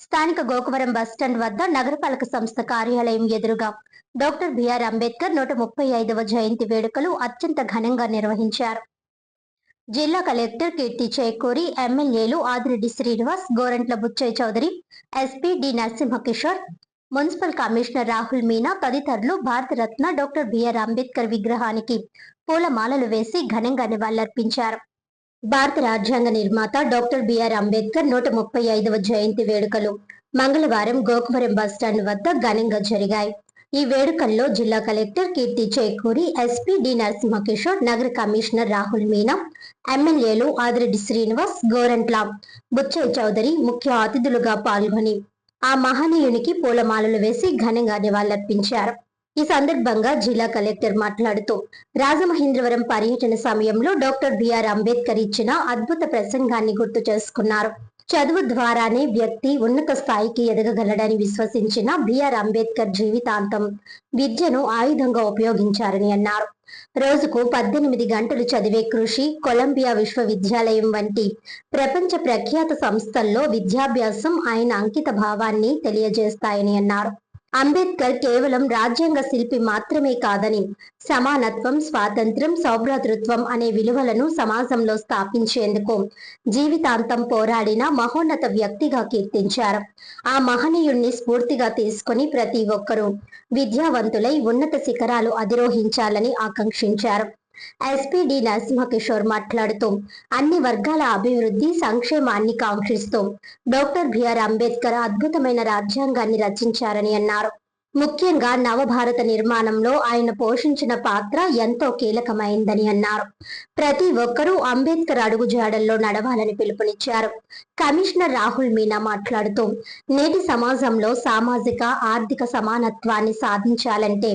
స్థానిక గోకవరం బస్టాండ్ వద్ద నగరపాలక సంస్థ కార్యాలయం ఎదురుగా డాక్టర్ బిఆర్ అంబేద్కర్ 135వ జయంతి వేడుకలు అత్యంత ఘనంగా నిర్వహించారు. జిల్లా కలెక్టర్ కీర్తి చేకూరి, ఎమ్మెల్యేలు Adireddy Srinivas, Gorantla Butchaiah Chowdary, SP D Narasimhakishore, municipal commissioner Rahul Meena తదితరులు భారతరత్న డాక్టర్ బిఆర్ అంబేద్కర్ విగ్రహానికి పూలమాలలు వేసి ఘనంగా నివాళులర్పించారు. భారత రాజ్యాంగ నిర్మాత డాక్టర్ బిఆర్ అంబేద్కర్ 135వ జయంతి వేడుకలు మంగళవారం గోకవరం బస్టాండ్ వద్ద ఘనంగా జరిగాయి. ఈ వేడుకల్లో జిల్లా కలెక్టర్ కీర్తి చేకూరి, ఎస్పీ డి నరసింహకిషోర్, నగర కమిషనర్ రాహుల్ మీనా, ఎమ్మెల్యేలు ఆదిరెడ్డి శ్రీనివాస్, గోరంట్ల బుచ్చయ్య చౌదరి ముఖ్య అతిథులుగా పాల్గొని ఆ మహనీయునికి పూలమాలలు వేసి ఘనంగా నివాళులర్పించారు. ఈ సందర్భంగా జిల్లా కలెక్టర్ మాట్లాడుతూ, రాజమహేంద్రవరం పర్యటన సమయంలో డాక్టర్ బిఆర్ అంబేద్కర్ ఇచ్చిన అద్భుత ప్రసంగాన్ని గుర్తు చేసుకున్నారు. చదువు ద్వారానే వ్యక్తి ఉన్నత స్థాయికి ఎదగగలడని విశ్వసించిన బిఆర్ అంబేద్కర్ జీవితాంతం విద్యను ఆయుధంగా ఉపయోగించారని అన్నారు. రోజుకు 18 గంటలు చదివే కృషి, కొలంబియా విశ్వవిద్యాలయం వంటి ప్రపంచ ప్రఖ్యాత సంస్థల్లో విద్యాభ్యాసం ఆయన అంకిత భావాన్ని తెలియజేస్తాయని అన్నారు. అంబేద్కర్ కేవలం రాజ్యాంగ శిల్పి మాత్రమే కాదని, సమానత్వం, స్వాతంత్ర్యం, సౌభ్రాతృత్వం అనే విలువలను సమాజంలో స్థాపించేందుకు జీవితాంతం పోరాడిన మహోన్నత వ్యక్తిగా కీర్తించారు. ఆ మహనీయుణ్ణి స్ఫూర్తిగా తీసుకుని ప్రతి ఒక్కరూ విద్యావంతులై ఉన్నత శిఖరాలు అధిరోహించాలని ఆకాంక్షించారు. ఎస్పీ డి నరసింహకిషోర్ మాట్లాడుతూ, అన్ని వర్గాల అభివృద్ధి, సంక్షేమాన్ని కాంక్షిస్తూ డాక్టర్ బిఆర్ అంబేద్కర్ అద్భుతమైన రాజ్యాంగాన్ని రచించారని అన్నారు. ముఖ్యంగా నవభారత నిర్మాణంలో ఆయన పోషించిన పాత్ర ఎంతో కీలకమైందని అన్నారు. ప్రతి ఒక్కరూ అంబేద్కర్ అడుగుజాడల్లో నడవాలని పిలుపునిచ్చారు. కమిషనర్ రాహుల్ మీనా మాట్లాడుతూ, నేటి సమాజంలో సామాజిక, ఆర్థిక సమానత్వాన్ని సాధించాలంటే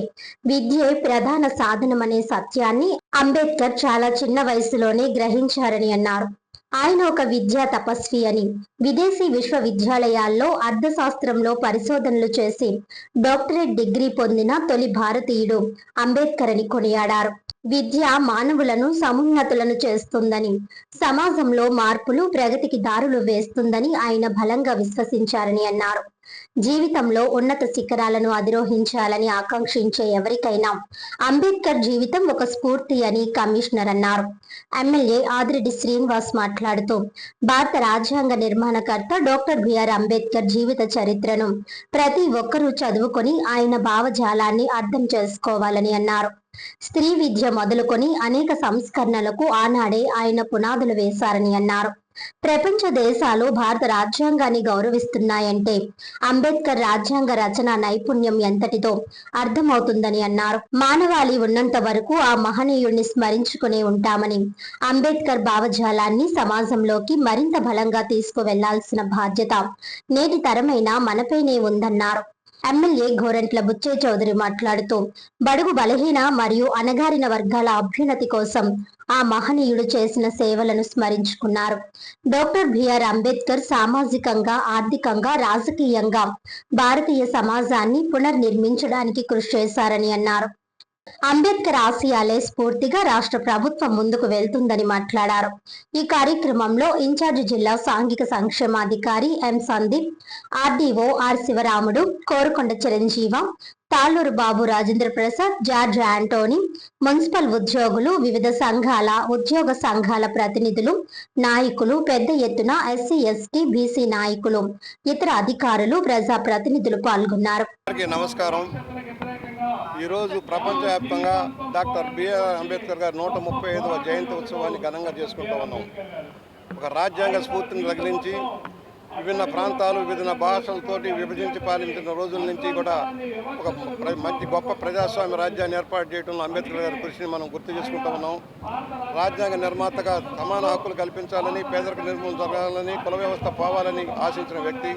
విద్యే ప్రధాన సాధనమనే సత్యాన్ని అంబేద్కర్ చాలా చిన్న వయసులోనే గ్రహించారని అన్నారు. ఆయన ఒక విద్యా తపస్వి అని, విదేశీ విశ్వవిద్యాలయాల్లో అర్థశాస్త్రంలో పరిశోధనలు చేసి డాక్టరేట్ డిగ్రీ పొందిన తొలి భారతీయుడు అంబేద్కర్ అని కొనియాడారు. విద్య మానవులను సమున్నతులను చేస్తుందని, సమాజంలో మార్పులు, ప్రగతికి దారులు వేస్తుందని ఆయన బలంగా విశ్వసించారని అన్నారు. జీవితంలో ఉన్నత శిఖరాలను అధిరోహించాలని ఆకాంక్షించే ఎవరికైనా అంబేద్కర్ జీవితం ఒక స్ఫూర్తి అని కమిషనర్ అన్నారు. ఎమ్మెల్యే ఆదిరెడ్డి శ్రీనివాస్ మాట్లాడుతూ, భారత రాజ్యాంగ నిర్మాణకర్త డాక్టర్ బిఆర్ అంబేద్కర్ జీవిత చరిత్రను ప్రతి ఒక్కరూ చదువుకొని ఆయన భావజాలాన్ని అర్థం చేసుకోవాలని అన్నారు. స్త్రీ విద్య మొదలుకొని అనేక సంస్కరణలకు ఆనాడే ఆయన పునాదులు వేశారని అన్నారు. ప్రపంచ దేశాలు భారత రాజ్యాంగాన్ని గౌరవిస్తున్నాయంటే అంబేద్కర్ రాజ్యాంగ రచన నైపుణ్యం ఎంతటితో అర్థమవుతుందని అన్నారు. మానవాళి ఉన్నంత వరకు ఆ మహనీయుడిని స్మరించుకునే ఉంటామని, అంబేద్కర్ భావజాలాన్ని సమాజంలోకి మరింత బలంగా తీసుకువెళ్లాల్సిన బాధ్యత నేటి తరమైన మనపైనే ఉందన్నారు. ఎమ్మెల్యే గోరంట్ల బుచ్చయ్య చౌదరి మాట్లాడుతూ, బడుగు బలహీన మరియు అణగారిన వర్గాల అభ్యున్నతి కోసం ఆ మహనీయుడు చేసిన సేవలను స్మరించుకున్నారు. డాక్టర్ బిఆర్ అంబేద్కర్ సామాజికంగా, ఆర్థికంగా, రాజకీయంగా భారతీయ సమాజాన్ని పునర్నిర్మించడానికి కృషి చేశారని అన్నారు. అంబేద్కర్ ఆశయాలే స్ఫూర్తిగా రాష్ట్ర ప్రభుత్వం ముందుకు వెళ్తుందని మాట్లాడారు. ఈ కార్యక్రమంలో ఇన్ఛార్జి జిల్లా సాంఘిక సంక్షేమాధికారి M Sandeep, RDO R Sivaramudu, Korukonda Chiranjeeva, Talluru Babu Rajendra Prasad, George Antony, municipal ఉద్యోగులు, వివిధ సంఘాల, ఉద్యోగ సంఘాల ప్రతినిధులు, నాయకులు, పెద్ద ఎత్తున ఎస్సీ, ఎస్టీ, బీసీ నాయకులు, ఇతర అధికారులు, ప్రజా ప్రతినిధులు పాల్గొన్నారు. నమస్కారం. ఈరోజు ప్రపంచవ్యాప్తంగా డాక్టర్ బిఆర్ అంబేద్కర్ గారి 135వ జయంతి ఉత్సవాన్ని ఘనంగా చేసుకుంటూ ఉన్నాం. ఒక రాజ్యాంగ స్ఫూర్తిని రగిలించి విభిన్న ప్రాంతాలు, విభిన్న భాషలతోటి విభజించి పాలించిన రోజుల నుంచి కూడా ఒక మంచి గొప్ప ప్రజాస్వామ్య రాజ్యాన్ని ఏర్పాటు చేయడంలో అంబేద్కర్ గారి కృషిని మనం గుర్తు చేసుకుంటూ ఉన్నాం. రాజ్యాంగ నిర్మాతగా సమాన హక్కులు కల్పించాలని, పేదరిక నిర్మూలన జరగాలని, కుల వ్యవస్థ పోవాలని ఆశించిన వ్యక్తి.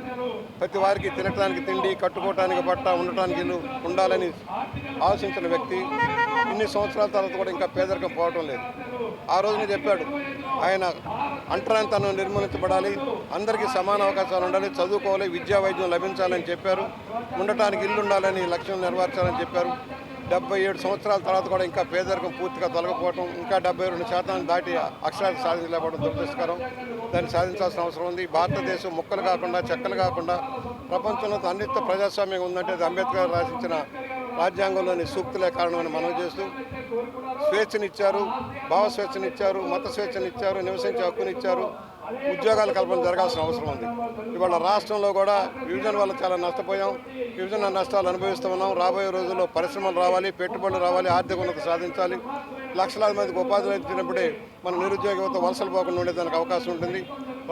ప్రతి వారికి తినటానికి తిండి, కట్టుకోవటానికి బట్ట, ఉండటానికి ఇల్లు ఉండాలని ఆశించిన వ్యక్తి. ఇన్ని సంవత్సరాల తర్వాత కూడా ఇంకా పేదరికం పోవటం లేదు. ఆ రోజునే చెప్పాడు, ఆయన అంటరానితనం నిర్మూలించబడాలి, అందరికీ సమాన అవకాశాలు ఉండాలి, చదువుకోవాలి, విద్యా వైద్యం లభించాలని చెప్పారు, ఉండటానికి ఇల్లు ఉండాలని లక్ష్యం నెరవేర్చాలని చెప్పారు. 77 సంవత్సరాల తర్వాత కూడా ఇంకా పేదరికం పూర్తిగా తొలగిపోవటం, ఇంకా 72% దాటి అక్షరాలు సాధించలేకపోవడం దురదృష్టకరం. దాన్ని సాధించాల్సిన అవసరం ఉంది. భారతదేశం ముక్కలు కాకుండా చెక్కలు కాకుండా ప్రపంచంలో అన్నిటితో ప్రజాస్వామ్యం ఉందంటే అది అంబేద్కర్ రాసించిన రాజ్యాంగంలోని సూక్తులే కారణమని మనం చేస్తూ స్వేచ్ఛనిచ్చారు, భావ స్వేచ్ఛనిచ్చారు, మత స్వేచ్ఛనిచ్చారు, నివసించే హక్కునిచ్చారు, ఉద్యోగాల కల్పన జరగాల్సిన అవసరం ఉంది. ఇవాళ రాష్ట్రంలో కూడా విభజన వల్ల చాలా నష్టపోయాం, విభజన నష్టాలు అనుభవిస్తూ ఉన్నాం. రాబోయే రోజుల్లో పరిశ్రమలు రావాలి, పెట్టుబడులు రావాలి, ఆర్థిక ఉన్నతి సాధించాలి. లక్షలాది మందికి ఉపాధి ఇచ్చినప్పుడే మన నిరుద్యోగ యువత వలసలు పోకుండా ఉండేదానికి అవకాశం ఉంటుంది.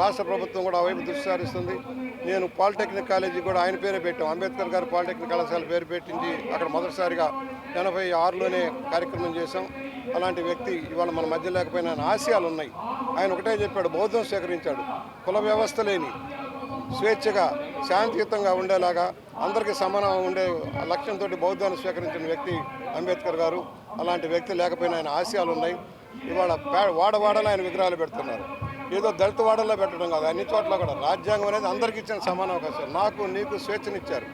రాష్ట్ర ప్రభుత్వం కూడా ఆ వైపు దృష్టి సారిస్తుంది. నేను పాలిటెక్నిక్ కాలేజీ కూడా ఆయన పేరే పెట్టాం. అంబేద్కర్ గారు పాలిటెక్నిక్ కళాశాల పేరు పెట్టించి అక్కడ మొదటిసారిగా 86లోనే కార్యక్రమం చేశాం. అలాంటి వ్యక్తి ఇవాళ మన మధ్య లేకపోయినా ఆయన ఆశయాలు ఉన్నాయి. ఆయన ఒకటే చెప్పాడు, బౌద్ధం స్వీకరించాడు. కుల వ్యవస్థ లేని స్వేచ్ఛగా శాంతియుతంగా ఉండేలాగా అందరికీ సమానం ఉండే లక్ష్యంతో బౌద్ధాన్ని స్వీకరించిన వ్యక్తి అంబేద్కర్ గారు. అలాంటి వ్యక్తి లేకపోయినా ఆయన ఆశయాలు ఉన్నాయి. ఇవాళ వాడవాడలో ఆయన విగ్రహాలు పెడుతున్నారు. ఏదో దళిత వాడల్లో పెట్టడం కాదు, అన్ని చోట్ల కూడా రాజ్యాంగం అనేది అందరికీ ఇచ్చిన సమాన అవకాశం. నాకు నీకు స్వేచ్ఛనిచ్చారు,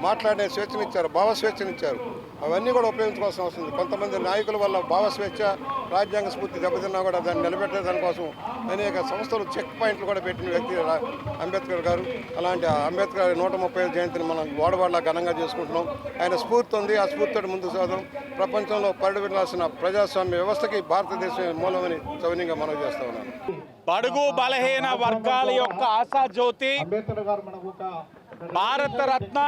మాట్లాడే స్వేచ్ఛనిచ్చారు, భావ స్వేచ్ఛనిచ్చారు. అవన్నీ కూడా ఉపయోగించుకోవాల్సిన అవసరం ఉంది. కొంతమంది నాయకుల వల్ల భావ స్వేచ్ఛ, రాజ్యాంగ స్ఫూర్తి దెబ్బతిన్నా కూడా దాన్ని నిలబెట్టే దానికోసం అనేక సంస్థలు చెక్ పాయింట్లు కూడా పెట్టిన వ్యక్తి అంబేద్కర్ గారు. అలాంటి అంబేద్కర్ 135 జయంతిని మనం వాడవాడలా ఘనంగా చేసుకుంటున్నాం. ఆయన స్ఫూర్తి ఉంది, ఆ స్ఫూర్తితో ముందుకు సాగడం ప్రపంచంలో పరిడవిల్లాల్సిన ప్రజాస్వామ్య వ్యవస్థకి భారతదేశం మూలమని సౌన్యంగా మనవి చేస్తా ఉన్నాను. బడుగు బలహీన వర్గాల యొక్క ఆశాజ్యోతి, భారత రత్న,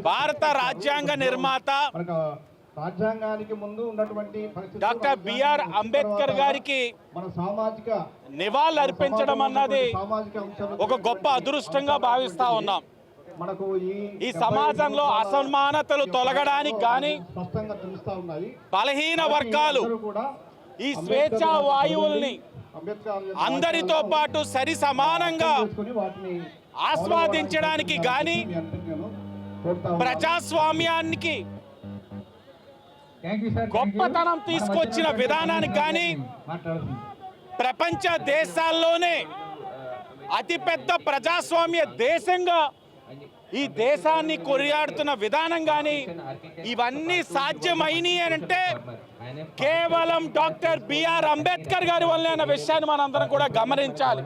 భారత రాజ్యాంగ నిర్మాత రాజ్యాంగానికి ముందు ఉన్నటువంటి డాక్టర్ బిఆర్ అంబేద్కర్ గారికి నివాళులు అర్పించడం అన్నది ఒక గొప్ప అదృష్టంగా భావిస్తా ఉన్నాం. మనకు ఈ సమాజంలో అసమానతలు తొలగడానికి గాని బలహీన వర్గాలు ఈ స్వేచ్ఛా వాయువుల్ని అందరితో పాటు సరి సమానంగా ఆస్వాదించడానికి గాని ప్రజాస్వామ్యానికి గొప్పతనం తీసుకొచ్చిన విధానానికి కానీ ప్రపంచ దేశాల్లోనే అతిపెద్ద ప్రజాస్వామ్య దేశంగా ఈ దేశాన్ని కొనియాడుతున్న విధానం కానీ ఇవన్నీ సాధ్యమైనవి అంటే కేవలం డాక్టర్ బిఆర్ అంబేద్కర్ గారి వల్లే అన్న విషయాన్ని మనందరం కూడా గమనించాలి.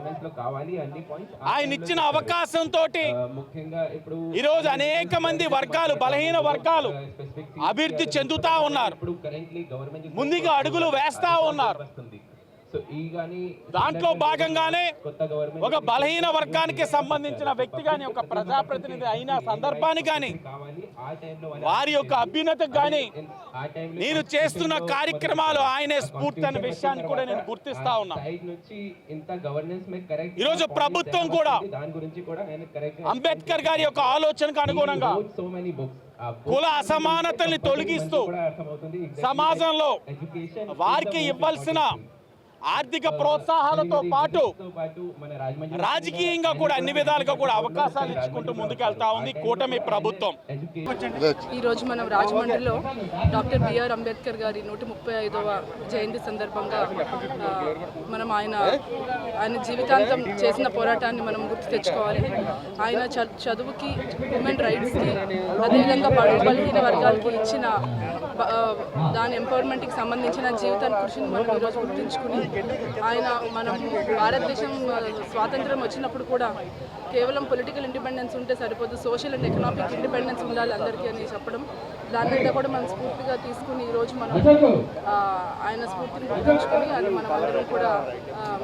ఆయన ఇచ్చిన అవకాశంతో ఈరోజు అనేక మంది వర్గాలు, బలహీన వర్గాలు అభివృద్ధి చెందుతా ఉన్నారు, ముందుగా అడుగులు వేస్తా ఉన్నారు. దాంట్లో భాగంగానే ఒక బలహీన వర్గానికి సంబంధించిన వ్యక్తి కానీ, ఒక ప్రజాప్రతినిధి అయిన సందర్భాన్ని కానీ, వారి యొక్క అభ్యున్నతికి కానీ నేను చేస్తున్న కార్యక్రమాలు ఆయనే స్ఫూర్తి అనే విషయాన్ని కూడా నేను గుర్తిస్తా ఉన్నా. ఈరోజు ప్రభుత్వం కూడా అంబేద్కర్ గారి యొక్క ఆలోచనకు అనుగుణంగా కుల అసమానతల్ని తొలగిస్తూ సమాజంలో వారికి ఇవ్వాల్సిన ఆర్థిక ప్రోత్సాహాలతో పాటు రాజకీయంగా కూడా అన్ని విధాలుగా కూడా అవకాశాలు ఇచ్చుకుంటూ ముందుకెళ్తా ఉంది కూటమి ప్రభుత్వం. ఈరోజు మనం రాజమండ్రిలో డాక్టర్ బిఆర్ అంబేద్కర్ గారి 135వ జయంతి సందర్భంగా మనం ఆయన జీవితాంతం చేసిన పోరాటాన్ని మనం గుర్తు తెచ్చుకోవాలి. ఆయన చదువుకి, హ్యూమన్ రైట్స్కి, అదేవిధంగా బలహీన వర్గాలకి ఇచ్చిన దాని ఎంపవర్మెంట్కి సంబంధించిన జీవితాన్ని కృషిని మనం ఈరోజు గుర్తుంచుకుని ఆయన మనం భారతదేశం స్వాతంత్రం వచ్చినప్పుడు కూడా కేవలం పొలిటికల్ ఇండిపెండెన్స్ ఉంటే సరిపోదు, సోషల్ అండ్ ఎకనామిక్ ఇండిపెండెన్స్ ఉండాలి అందరికీ అని చెప్పడం, దాన్ని కూడా మనం స్ఫూర్తిగా తీసుకుని ఈరోజు మనం ఆయన స్ఫూర్తిని గుర్తుంచుకొని అది మనం అందరం కూడా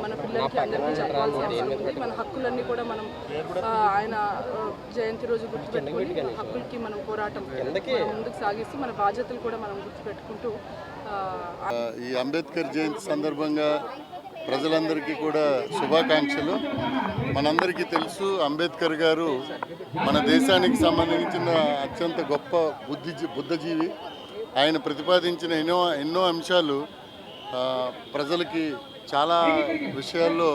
మన పిల్లలకి అందరికీ చెప్పాల్సిన అవసరం ఉంది. మన హక్కులన్నీ కూడా మనం ఆయన జయంతి రోజు గుర్తుపెట్టుకుని హక్కులకి మనం పోరాటం ముందుకు సాగిస్తూ మన బాధ్యతలు కూడా మనం గుర్తుపెట్టుకుంటూ ఈ అంబేద్కర్ జయంతి సందర్భంగా ప్రజలందరికీ కూడా శుభాకాంక్షలు. మనందరికీ తెలుసు, అంబేద్కర్ గారు మన దేశానికి సంబంధించిన అత్యంత గొప్ప బుద్ధజీవి. ఆయన ప్రతిపాదించిన ఎన్నో అంశాలు ప్రజలకి చాలా విషయాల్లో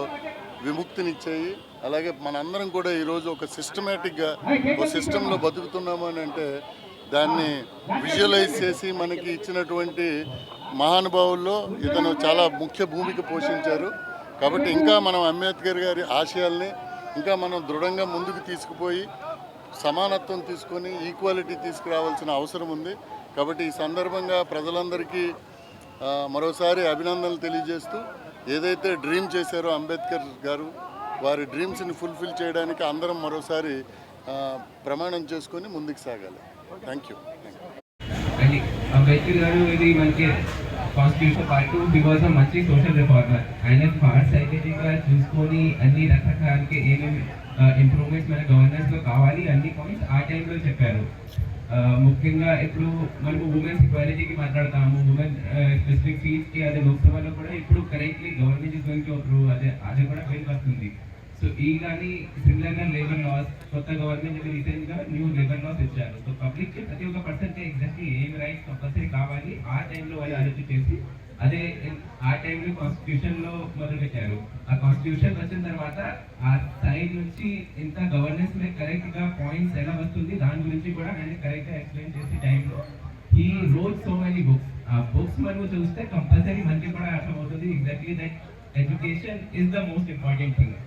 విముక్తినిచ్చాయి. అలాగే మనందరం కూడా ఈరోజు ఒక సిస్టమేటిక్గా ఒక సిస్టంలో బతుకుతున్నాము అని అంటే దాన్ని విజువలైజ్ చేసి మనకి ఇచ్చినటువంటి మహానుభావుల్లో ఇతను చాలా ముఖ్య భూమిక పోషించారు. కాబట్టి ఇంకా మనం అంబేద్కర్ గారి ఆశయాల్ని ఇంకా మనం దృఢంగా ముందుకు తీసుకుపోయి సమానత్వం తీసుకొని ఈక్వాలిటీ తీసుకురావాల్సిన అవసరం ఉంది. కాబట్టి ఈ సందర్భంగా ప్రజలందరికీ మరోసారి అభినందనలు తెలియజేస్తూ ఏదైతే డ్రీమ్ చేశారో అంబేద్కర్ గారు వారి డ్రీమ్స్ని ఫుల్ఫిల్ చేయడానికి అందరం మరోసారి ప్రమాణం చేసుకొని ముందుకు సాగాలి. Thank you. అంబేద్కర్ గారు ఇది మనకి కాన్స్టిట్యూషన్ పార్ట్ బికాజ్ మంచి సోషల్ రిఫార్మర్. ఆయన పార్ట్స్ సైకిల్గా చూసుకొని అన్ని రకరకాలకి ఏమేమి ఇంప్రూవ్మెంట్స్ మన గవర్నెన్స్లో కావాలి అన్ని పాయింట్స్ ఆ టైంలో చెప్పారు. ముఖ్యంగా ఇప్పుడు మనకు ఉమెన్స్ ఈక్వాలిటీకి మాట్లాడతాము, ఉమెన్ స్పెసిఫిక్ ఫీల్డ్స్కి అదే లోక్సభలో కూడా ఇప్పుడు correctly government is going to approve అది కూడా బిల్ వస్తుంది. సో ఈ కానీ సిమిలర్గా లేబర్ లాస్ కొత్త గవర్నమెంట్ రీసెంట్గా న్యూ లేబర్ లాస్ ఇచ్చారు. సో పబ్లిక్కి ప్రతి ఒక్క పర్సన్కి ఎగ్జాక్ట్లీ ఏం రైట్స్ కంపల్సరీ కావాలి ఆ టైంలో వాళ్ళు ఆలోచన చేసి అదే ఆ టైంలో కాన్స్టిట్యూషన్లో మొదలుపెట్టారు. ఆ కాన్స్టిట్యూషన్ వచ్చిన తర్వాత ఆ సైడ్ నుంచి ఇంత గవర్నెన్స్ మీద కరెక్ట్గా పాయింట్స్ ఎలా వస్తుంది దాని గురించి కూడా ఆయన కరెక్ట్గా ఎక్స్ప్లెయిన్ చేసే టైంలో ఈ రోడ్ సో మెనీ బుక్స్. ఆ బుక్స్ మనం చూస్తే కంపల్సరీ మనకి కూడా అర్థమవుతుంది exactly that education is the most important thing.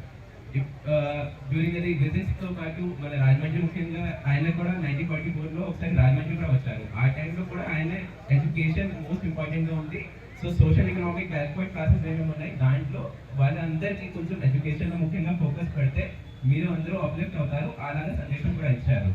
During అది విజిట్స్తో పాటు మన రాజమండ్రి ముఖ్యంగా ఆయన కూడా 1944లో ఒకసారి రాజమండ్రి కూడా వచ్చారు. ఆ టైంలో కూడా ఆయన ఎడ్యుకేషన్ మోస్ట్ ఇంపార్టెంట్గా ఉంది. So social economic backward classes ఏమేమి ఉన్నాయి దాంట్లో వాళ్ళందరికీ కొంచెం ఎడ్యుకేషన్లో ముఖ్యంగా ఫోకస్ పెడితే మీరు అందరూ అప్లిఫ్ట్ అవుతారు అలాగే సందేశం కూడా ఇచ్చారు.